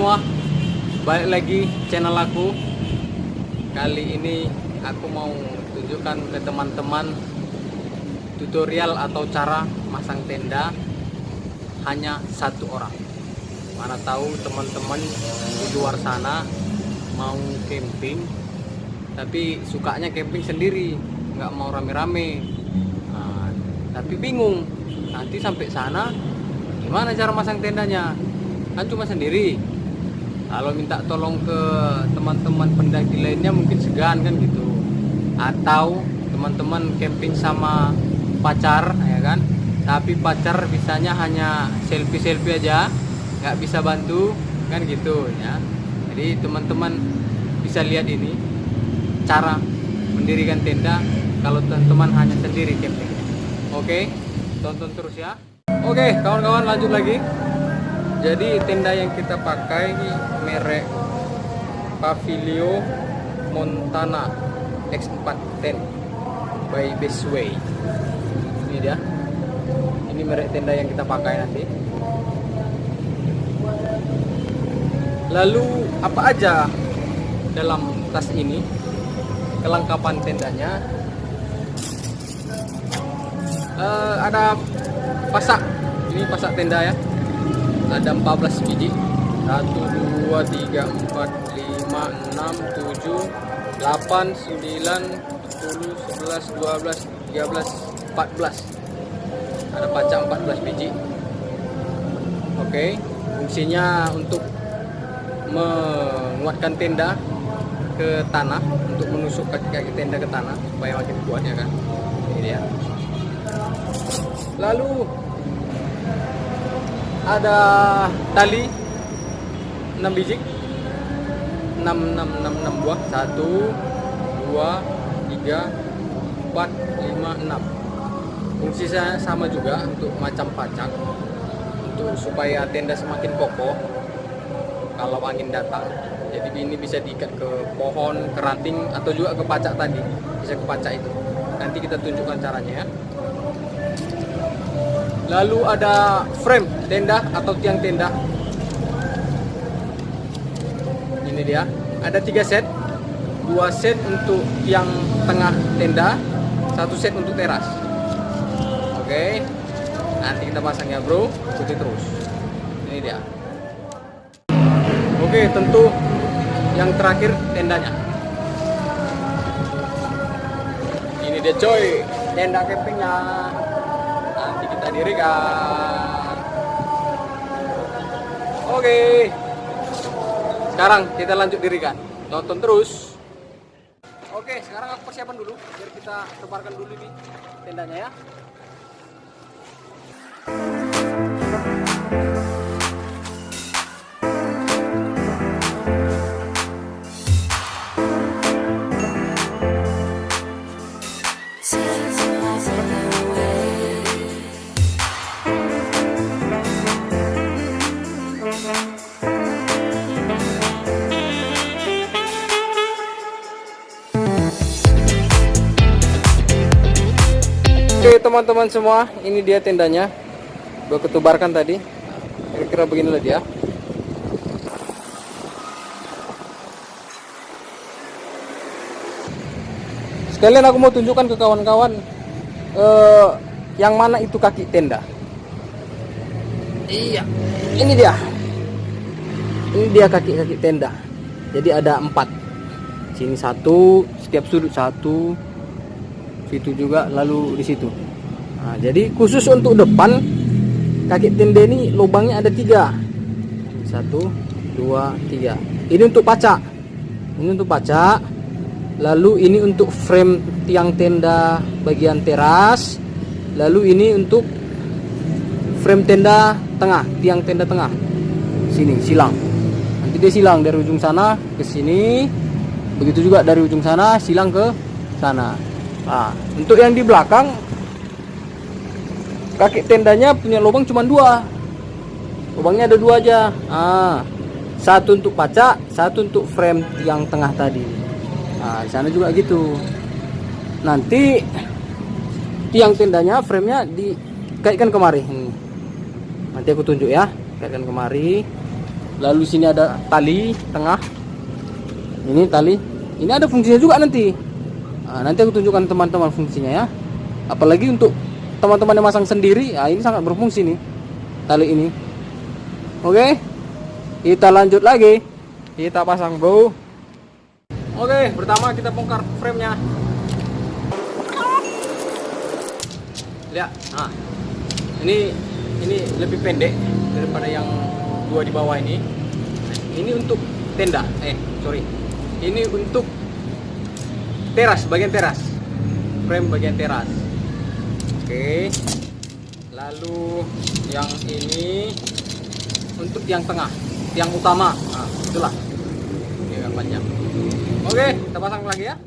semua, balik lagi channel aku. Kali ini aku mau tunjukkan ke teman-teman tutorial atau cara masang tenda hanya satu orang. Mana tahu teman-teman di luar sana mau camping tapi sukanya camping sendiri, nggak mau rame-rame. Tapi bingung nanti sampai sana gimana cara masang tendanya, kan cuma sendiri. Kalau minta tolong ke teman-teman pendaki lainnya mungkin segan kan gitu, atau teman-teman camping sama pacar ya kan, tapi pacar bisanya hanya selfie aja, nggak bisa bantu kan gitu ya. Jadi teman-teman bisa lihat ini cara mendirikan tenda kalau teman-teman hanya sendiri camping. Oke, tonton terus ya. Oke, kawan-kawan, lanjut lagi. Jadi tenda yang kita pakai merek Pavilion Montana X410 by Bestway. Ini dia. Ini merek tenda yang kita pakai nanti. Lalu apa aja dalam tas ini? Kelengkapan tendanya. Ada pasak. Ini pasak tenda ya. Ada 14 biji. 1 2 3 4 5 6 7 8 9 10 11 12 13 14. Ada pasak 14 biji. Oke, fungsinya untuk menguatkan tenda ke tanah, untuk menusuk kaki-kaki tenda ke tanah supaya makin kuat ya kan. Ini dia. Lalu ada tali 6 biji, 6 buah. 1 2 3 4 5 6. Fungsinya sama juga untuk macam pacak, untuk supaya tenda semakin kokoh kalau angin datang. Jadi ini bisa diikat ke pohon, ke ranting, atau juga ke pacak tadi. Bisa ke pacak itu. Nanti kita tunjukkan caranya ya. Lalu ada frame tenda atau tiang tenda. Ini dia. Ada 3 set. 2 set untuk yang tengah tenda, 1 set untuk teras. Oke. Nanti kita pasang ya bro. Ikuti terus. Ini dia. Oke, tentu yang terakhir tendanya. Ini dia coy, tenda campingnya. Nanti kita dirikan. Oke. Sekarang kita lanjut dirikan. Tonton terus. Oke, sekarang aku persiapan dulu biar kita tebarkan dulu nih tendanya ya. Oke teman-teman semua, ini dia tendanya. Gua ketubarkan tadi. Kira-kira beginilah dia. Sekalian aku mau tunjukkan ke kawan-kawan yang mana itu kaki tenda. Iya, ini dia. Ini dia kaki-kaki tenda. Jadi ada 4. Sini 1, setiap sudut 1. Situ juga, lalu di situ. Nah, jadi khusus untuk depan kaki tenda ini lubangnya ada 3. 1 2 3. Ini untuk pacak. Ini untuk pacak. Lalu ini untuk frame tiang tenda bagian teras. Lalu ini untuk frame tenda tengah, tiang tenda tengah. Sini silang. Nanti dia silang dari ujung sana ke sini. Begitu juga dari ujung sana silang ke sana. Nah, untuk yang di belakang kaki tendanya punya lubang cuma 2. Lubangnya ada 2 aja. Nah, 1 untuk pacak, 1 untuk frame tiang tengah tadi. Nah, di sana juga gitu. Nanti tiang tendanya, framenya dikaitkan kemari. Nanti aku tunjuk ya, kaitkan kemari. Lalu sini ada tali tengah. Ini tali. Ini ada fungsinya juga nanti. Nanti aku tunjukkan teman-teman fungsinya ya. Apalagi untuk teman-teman yang masang sendiri, ini sangat berfungsi nih tali ini. Oke, kita lanjut lagi. Kita pasang bro. Oke, pertama kita bongkar frame-nya. Lihat, ini lebih pendek daripada yang dua di bawah ini. Ini untuk tenda, ini untuk teras, bagian teras, frame bagian teras. Oke, lalu yang ini untuk yang tengah, yang utama. Itulah yang panjang. Oke, kita pasang lagi ya.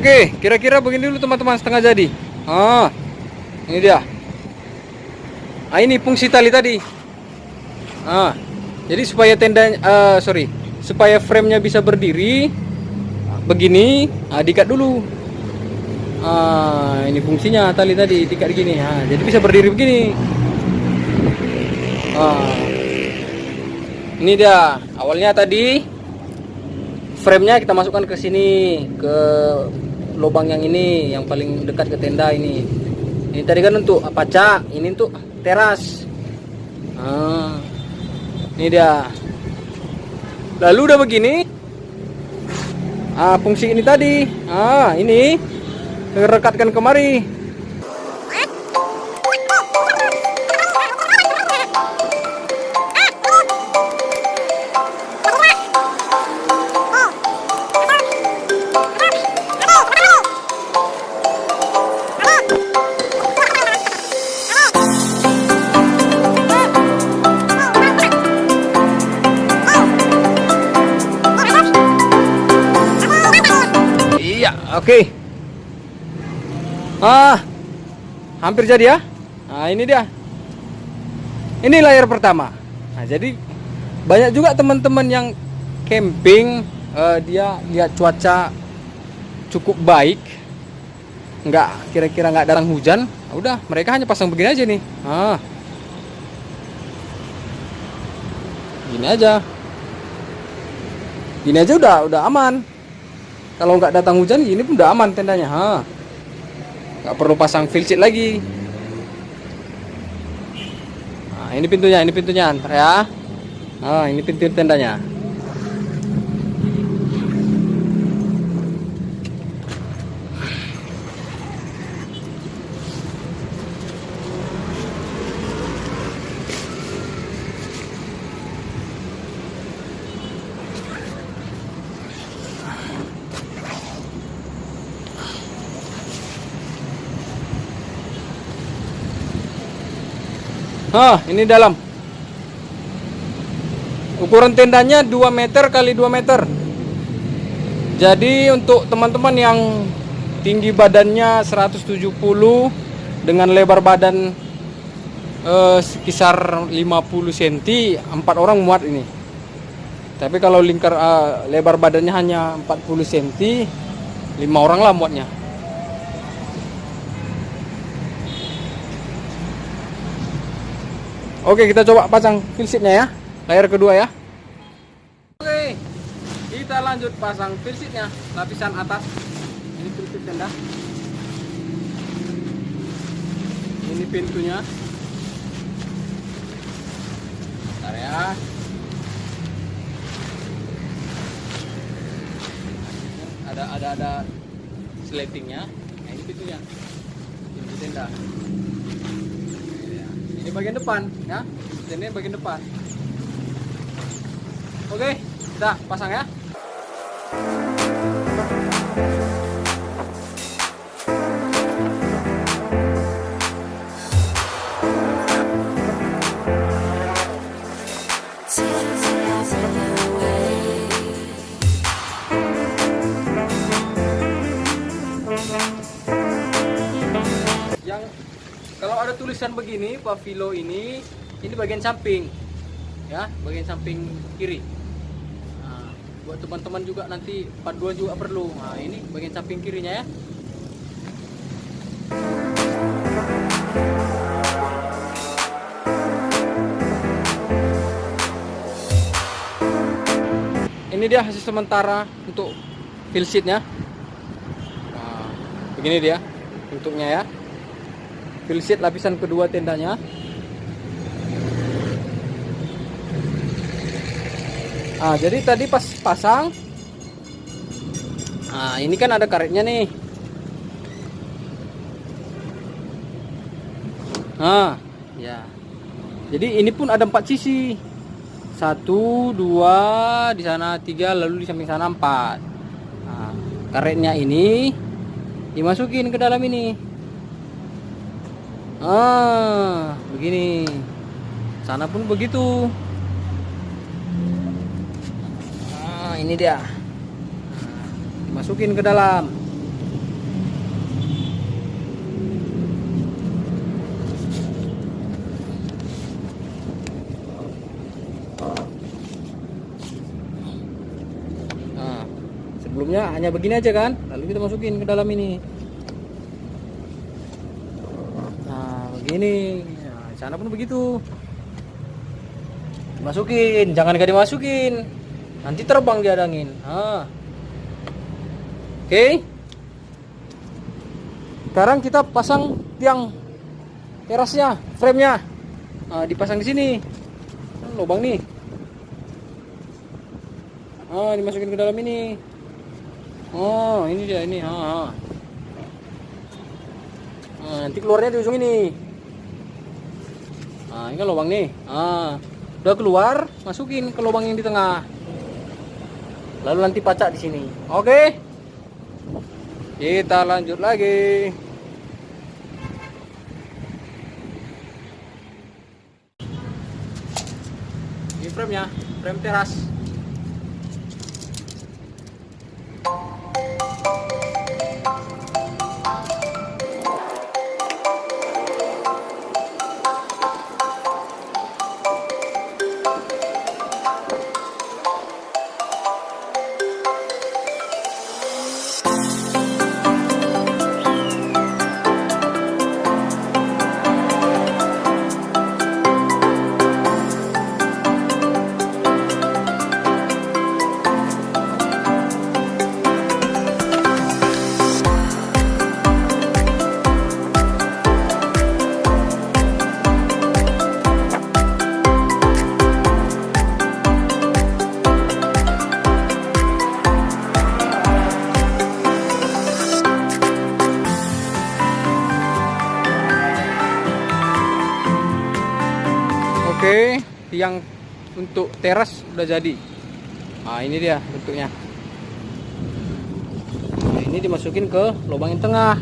Oke, kira-kira begini dulu teman-teman, setengah jadi. Ini dia. Ini fungsi tali tadi. Jadi supaya supaya frame-nya bisa berdiri begini, diikat dulu. Ini fungsinya tali tadi, diikat gini. Jadi bisa berdiri begini. Ini dia. Awalnya tadi frame-nya kita masukkan ke sini, ke lubang yang ini, yang paling dekat ke tenda ini. Ini tadi kan untuk paca, ini untuk teras. Ini dia. Lalu udah begini, fungsi ini tadi, ini rekatkan kemari. Oke. Hampir jadi ya. Ini dia. Ini layar pertama. Jadi banyak juga teman-teman yang camping, dia lihat cuaca cukup baik, kira-kira nggak datang hujan, udah mereka hanya pasang begini aja nih. Gini aja udah aman. Kalau nggak datang hujan, ini pun udah aman tendanya. Nggak perlu pasang fill sheet lagi. Ini pintunya ntar ya. Ini pintu tendanya. Ini dalam. Ukuran tendanya 2 meter kali 2 meter. Jadi untuk teman-teman yang tinggi badannya 170 dengan lebar badan sekitar 50 cm, 4 orang muat ini. Tapi kalau lebar badannya hanya 40 cm, 5 orang lah muatnya. Oke, kita coba pasang fill sheet-nya ya, layar kedua ya. Oke, kita lanjut pasang fill sheet-nya, lapisan atas. Ini fill sheet tenda. Ini pintunya. Bentar ya. Ada resletingnya. Nah, ini pintunya, pintu tenda. Ini bagian depan ya, ini bagian depan. Oke, kita pasang ya. Yang kalau ada tulisan begini, Pavilo ini bagian samping ya, bagian samping kiri. Nah, buat teman-teman juga nanti paduan juga perlu. Nah, ini bagian samping kirinya ya. Ini dia hasil sementara untuk fill sheetnya. Nah, begini dia bentuknya ya. Fill sheet lapisan kedua tendanya. Nah, jadi tadi pas pasang, nah ini kan ada karetnya nih. Nah, ya. Jadi ini pun ada 4 sisi. 1, 2, di sana 3, lalu di samping sana 4. Nah, karetnya ini dimasukin ke dalam ini. Begini. Sana pun begitu. Ini dia. Dimasukin ke dalam. Nah, sebelumnya hanya begini aja kan, lalu kita masukin ke dalam ini. Begini, nah, sana pun begitu. Dimasukin, jangan gak dimasukin, nanti terbang di angin. Oke. Sekarang kita pasang tiang terasnya, frame-nya. Nah, dipasang di sini. Lubang nih. Dimasukin ke dalam ini. Ini dia ini. Nanti keluarnya di ujung ini. Nah, ini kan lubang nih. Udah keluar, masukin ke lubang yang di tengah. Lalu nanti pacak di sini. Oke. Kita lanjut lagi. Ini frame-nya, frame teras. Oke, tiang untuk teras udah jadi. Nah, ini dia bentuknya. Nah, ini dimasukin ke lubang yang tengah.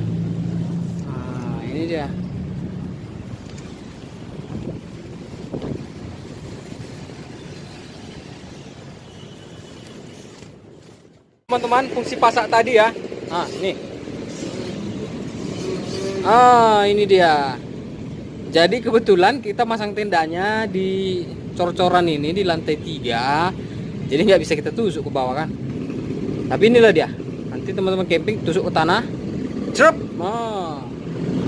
Nah, ini dia. Teman-teman, fungsi pasak tadi ya. Nah, ini. Ini dia. Jadi kebetulan kita masang tendanya di cor-coran ini di lantai 3. Jadi nggak bisa kita tusuk ke bawah kan. Tapi inilah dia. Nanti teman-teman camping tusuk ke tanah. Cerep.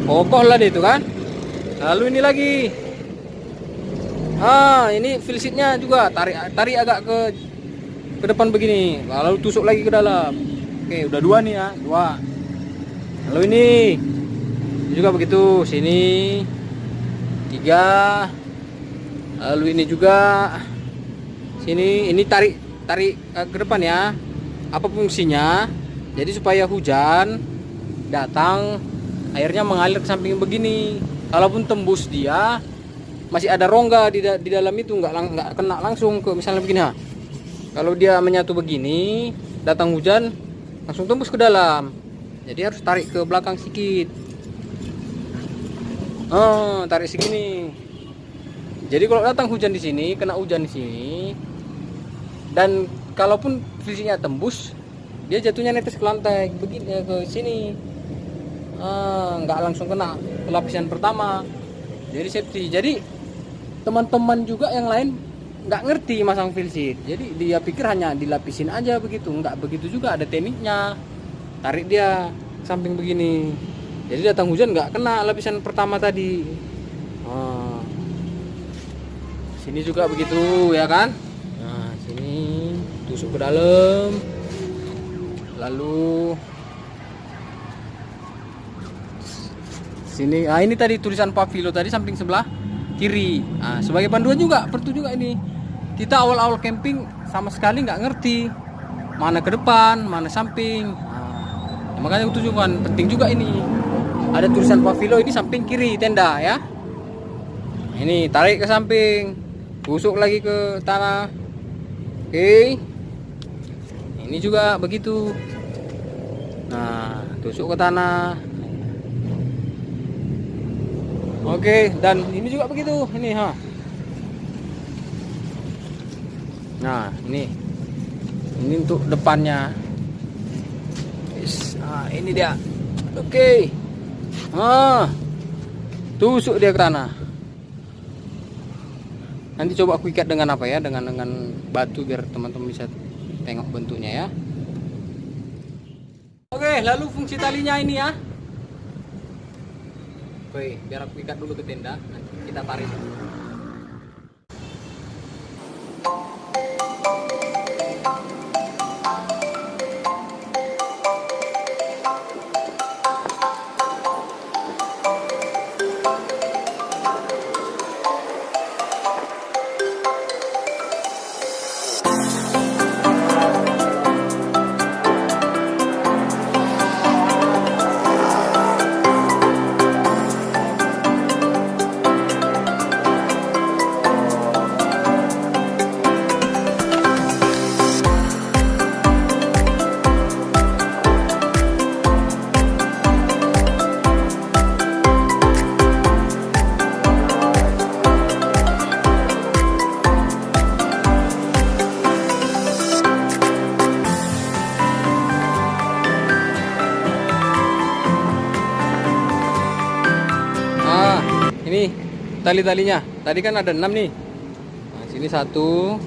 Kokoh lah dia itu kan. Lalu ini lagi. Ini fill sheetnya juga tarik agak ke depan begini. Lalu tusuk lagi ke dalam. Oke, udah 2 nih ya, 2. Lalu ini juga begitu, sini 3. Lalu ini juga sini, ini tarik ke depan ya. Apa fungsinya? Jadi supaya hujan datang, airnya mengalir ke samping begini. Kalaupun tembus dia, masih ada rongga di dalam itu, nggak kena langsung ke misalnya begini. Ha. Kalau dia menyatu begini, datang hujan langsung tembus ke dalam. Jadi harus tarik ke belakang sedikit. Tarik segini. Jadi kalau datang hujan di sini, kena hujan di sini, dan kalaupun fisiknya tembus, dia jatuhnya netes ke lantai begini, ke sini. Nggak langsung kena ke lapisan pertama. Jadi safety. Jadi teman-teman juga yang lain nggak ngerti masang fill sheet. Jadi dia pikir hanya dilapisin aja begitu. Nggak begitu juga, ada tekniknya. Tarik dia samping begini. Jadi datang hujan nggak kena lapisan pertama tadi. Sini juga begitu ya kan. Nah sini tusuk ke dalam. Lalu sini, ini tadi tulisan Pavilo tadi samping sebelah kiri. Sebagai panduan juga, perlu juga ini. Kita awal-awal camping sama sekali nggak ngerti mana ke depan, mana samping. Makanya aku tunjukkan, penting juga ini. Ada tulisan Pavilo ini samping kiri tenda ya. Ini tarik ke samping, tusuk lagi ke tanah. Oke. Ini juga begitu. Nah, tusuk ke tanah. Oke, dan ini juga begitu. Ini Nah, ini untuk depannya. Nah, ini dia. Oke. Tusuk dia ke tanah. Nanti coba aku ikat dengan apa ya? Dengan batu biar teman-teman bisa tengok bentuknya ya. Oke, lalu fungsi talinya ini ya. Oke, biar aku ikat dulu ke tenda, nanti kita tarik. Ini tali-talinya. Tadi kan ada 6 nih. Nah, sini 1.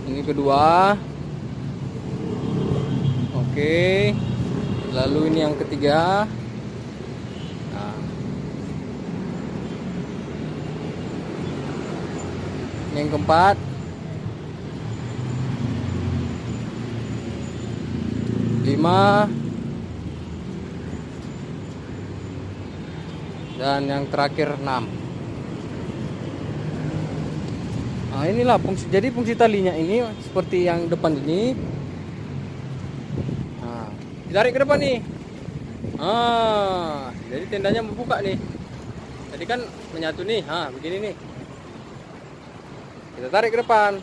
Ini kedua. Oke. Lalu ini yang ketiga. Nah. Ini yang keempat. Lima. Dan yang terakhir 6. Nah inilah fungsi. Jadi fungsi talinya ini seperti yang depan ini. Nah, ditarik ke depan nih. Jadi tendanya membuka nih. Tadi kan menyatu nih. Begini nih. Kita tarik ke depan.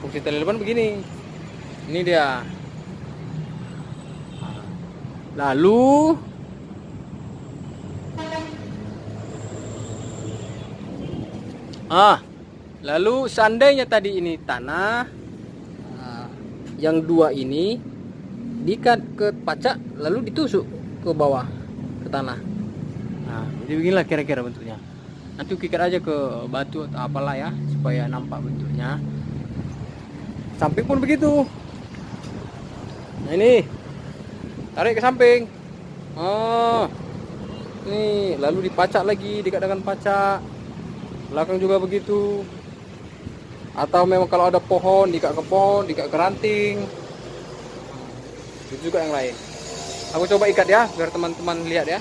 Fungsi tali depan begini. Ini dia. Lalu lalu seandainya tadi ini tanah, yang 2 ini diikat ke pacak lalu ditusuk ke bawah ke tanah. Jadi beginilah kira-kira bentuknya. Nanti ikat aja ke batu atau apalah ya supaya nampak bentuknya. Samping pun begitu. Nah ini tarik ke samping. Nih lalu dipacak lagi, diikat dengan pacak. Belakang juga begitu. Atau memang kalau ada pohon, diikat ke pohon, diikat ke ranting. Itu juga yang lain. Aku coba ikat ya, biar teman-teman lihat ya.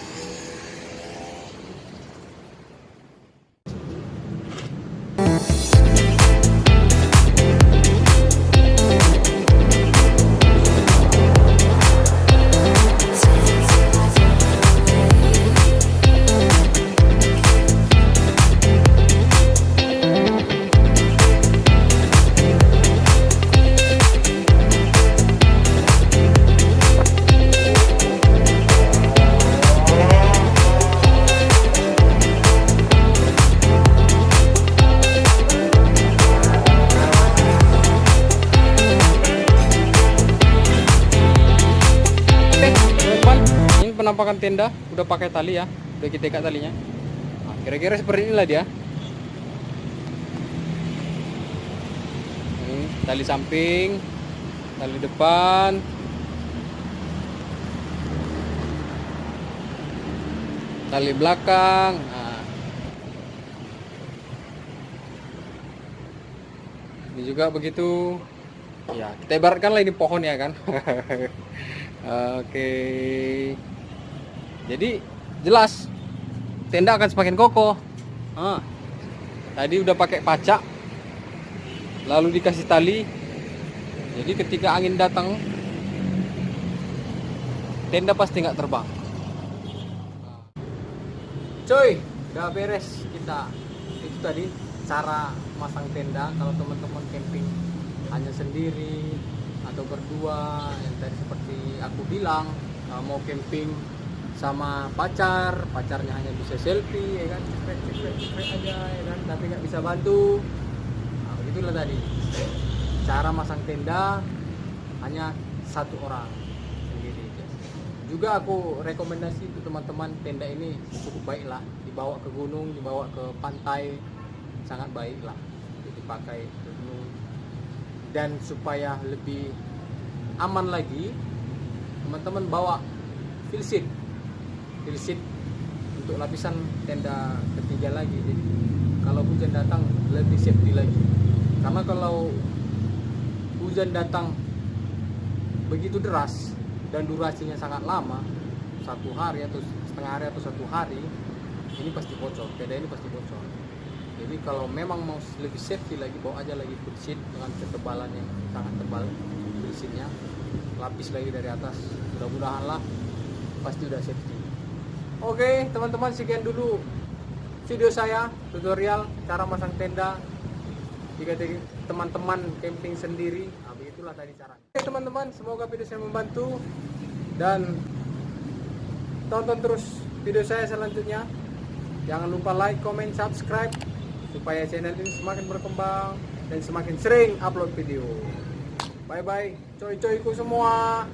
penampakan tenda, udah pakai tali ya, udah kita ikat talinya. Nah, kira-kira seperti inilah dia. Ini tali samping, tali depan, tali belakang. Nah, ini juga begitu. Ya, kita ibaratkanlah ini pohon ya kan. Oke. Jadi jelas tenda akan semakin kokoh. Tadi udah pakai pacak, lalu dikasih tali. Jadi ketika angin datang, tenda pasti nggak terbang. Coy, udah beres kita. Itu tadi cara masang tenda kalau teman-teman camping hanya sendiri atau berdua, yang tadi seperti aku bilang, mau camping sama pacarnya hanya bisa selfie ya kan, cekrek aja ya kan, tapi nggak bisa bantu. Nah, begitulah tadi cara masang tenda hanya satu orang sendiri. Juga aku rekomendasi untuk teman-teman, tenda ini cukup baik lah, dibawa ke gunung, dibawa ke pantai, sangat baik lah dipakai ke gunung. Dan supaya lebih aman lagi, teman-teman bawa fill sheet untuk lapisan tenda ketiga lagi. Jadi kalau hujan datang lebih safety lagi, karena kalau hujan datang begitu deras dan durasinya sangat lama, 1 hari atau setengah hari atau 1 hari, ini pasti bocor, tenda ini pasti bocor. Jadi kalau memang mau lebih safety lagi, bawa aja lagi full sheet dengan ketebalan yang sangat tebal. Full sheetnya lapis lagi dari atas, mudah-mudahan lah pasti udah safety. Oke teman-teman, sekian dulu video saya, tutorial cara masang tenda jika teman-teman camping sendiri. Nah, begitulah tadi cara. Oke teman-teman, semoga video saya membantu, dan tonton terus video saya selanjutnya. Jangan lupa like, comment, subscribe supaya channel ini semakin berkembang dan semakin sering upload video. Bye bye, coy-coyku semua.